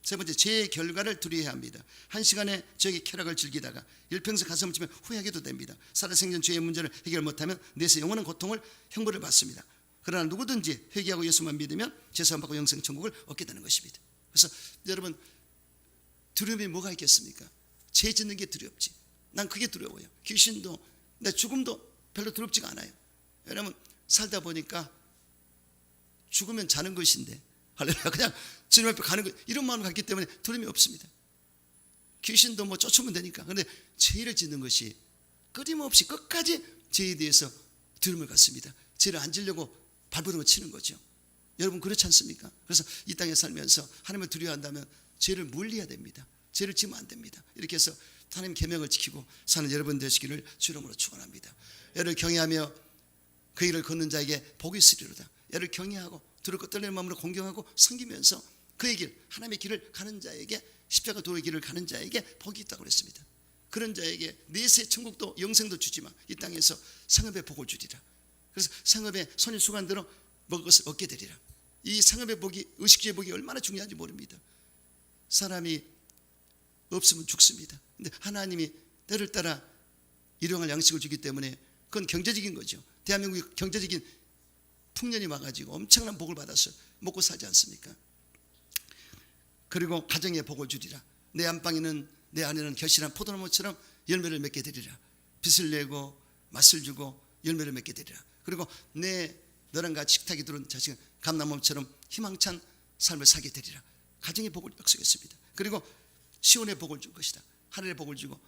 세 번째, 죄의 결과를 두려워해야 합니다. 한 시간에 저에게 쾌락을 즐기다가 일평생 가슴을 치며 후회하게도 됩니다. 살아생전 죄의 문제를 해결 못하면 내세 영원한 고통을, 형벌을 받습니다. 그러나 누구든지 회개하고 예수만 믿으면 죄사함 받고 영생 천국을 얻게 되는 것입니다. 그래서 여러분, 두려움이 뭐가 있겠습니까? 죄 짓는 게 두렵지. 난 그게 두려워요. 귀신도, 내 죽음도 별로 두렵지가 않아요. 왜냐하면 살다 보니까 죽으면 자는 것인데, 할렐루야, 그냥 주님 앞에 가는 것, 이런 마음을 갖기 때문에 두려움이 없습니다. 귀신도 뭐 쫓으면 되니까. 그런데 죄를 짓는 것이 끊임없이 끝까지 죄에 대해서 두려움을 갖습니다. 죄를 안 지려고 발버둥을 치는 거죠. 여러분 그렇지 않습니까? 그래서 이 땅에 살면서 하나님을 두려워한다면 죄를 물리해야 됩니다. 죄를 지으면 안 됩니다. 이렇게 해서 하나님 계명을 지키고 사는 여러분 되시기를 주 이름으로 축원합니다. 여를 경외하며 그 길을 걷는 자에게 복이 있으리로다. 여를 경외하고 두렵고 떨리는 마음으로 공경하고 섬기면서 그의 길, 하나님의 길을 가는 자에게, 십자가 도의 길을 가는 자에게 복이 있다고 그랬습니다. 그런 자에게 내세 천국도 영생도 주지만 이 땅에서 상업의 복을 주리라. 그래서 상업의 손이 수고한 대로 먹을 것을 얻게 되리라. 이 상업의 복이, 의식주의 복이 얼마나 중요한지 모릅니다. 사람이 없으면 죽습니다. 근데 하나님이 때를 따라 일용할 양식을 주기 때문에 그건 경제적인 거죠. 대한민국이 경제적인 풍년이 와가지고 엄청난 복을 받아서 먹고 살지 않습니까? 그리고 가정의 복을 주리라. 내 안방에는, 내 안에는 결실한 포도나무처럼 열매를 맺게 되리라. 빛을 내고 맛을 주고 열매를 맺게 되리라. 그리고 너랑 같이 식탁에 들어온 자식은 감나무처럼 희망찬 삶을 살게 되리라. 가정의 복을 약속했습니다. 그리고 시온의 복을 줄 것이다. 하늘의 복을 주고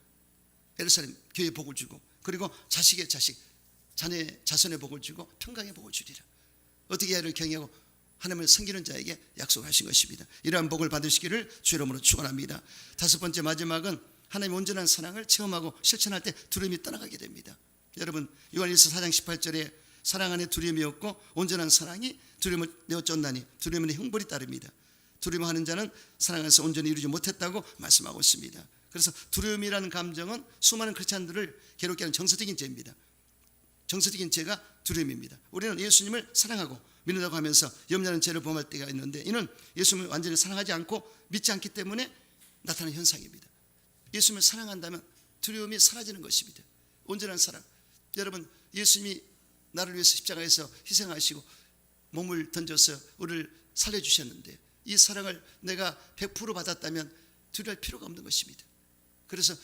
예루살렘 교회의 복을 주고 그리고 자식의 자식, 자녀의 자손의 복을 주고 평강의 복을 주리라. 어떻게 하나님을 경외하고 하나님을 섬기는 자에게 약속하신 것입니다. 이러한 복을 받으시기를 주 이름으로 축원합니다. 다섯 번째, 마지막은 하나님의 온전한 사랑을 체험하고 실천할 때 두려움이 떠나가게 됩니다. 여러분 요한일서 4장 18절에 사랑 안에 두려움이 없고 온전한 사랑이 두려움을 내어 쫓나니 두려움은 형벌이 따릅니다. 두려움하는 자는 사랑 안에서 온전히 이루지 못했다고 말씀하고 있습니다. 그래서 두려움이라는 감정은 수많은 크리스찬들을 괴롭게 하는 정서적인 죄입니다. 정서적인 죄가 두려움입니다. 우리는 예수님을 사랑하고 믿는다고 하면서 염려하는 죄를 범할 때가 있는데 이는 예수님을 완전히 사랑하지 않고 믿지 않기 때문에 나타나는 현상입니다. 예수님을 사랑한다면 두려움이 사라지는 것입니다. 온전한 사랑. 여러분 예수님이 나를 위해서 십자가에서 희생하시고 몸을 던져서 우리를 살려주셨는데 이 사랑을 내가 100% 받았다면 두려워할 필요가 없는 것입니다. 그래서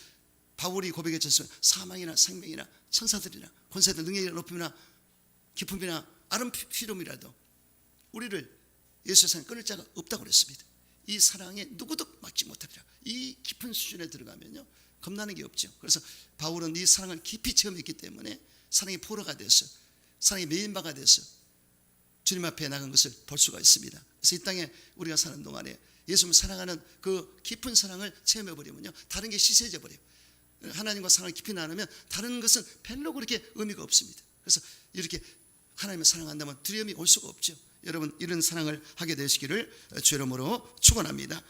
바울이 고백했죠. 사망이나 생명이나 천사들이나 권세들 능력이나 높음이나 기쁨이나 아름다움이라도 우리를 예수의 사랑에 끊을 자가 없다고 그랬습니다. 이 사랑에 누구도 막지 못하리라. 이 깊은 수준에 들어가면요 겁나는 게 없죠. 그래서 바울은 이 사랑을 깊이 체험했기 때문에 사랑의 포로가 돼서 사랑의 메인바가 돼서 주님 앞에 나간 것을 볼 수가 있습니다. 그래서 이 땅에 우리가 사는 동안에 예수님을 사랑하는 그 깊은 사랑을 체험해버리면요 다른 게 시세져 버려요. 하나님과 사랑을 깊이 나누면 다른 것은 별로 그렇게 의미가 없습니다. 그래서 이렇게 하나님을 사랑한다면 두려움이 올 수가 없죠. 여러분 이런 사랑을 하게 되시기를 주 이름으로 축원합니다.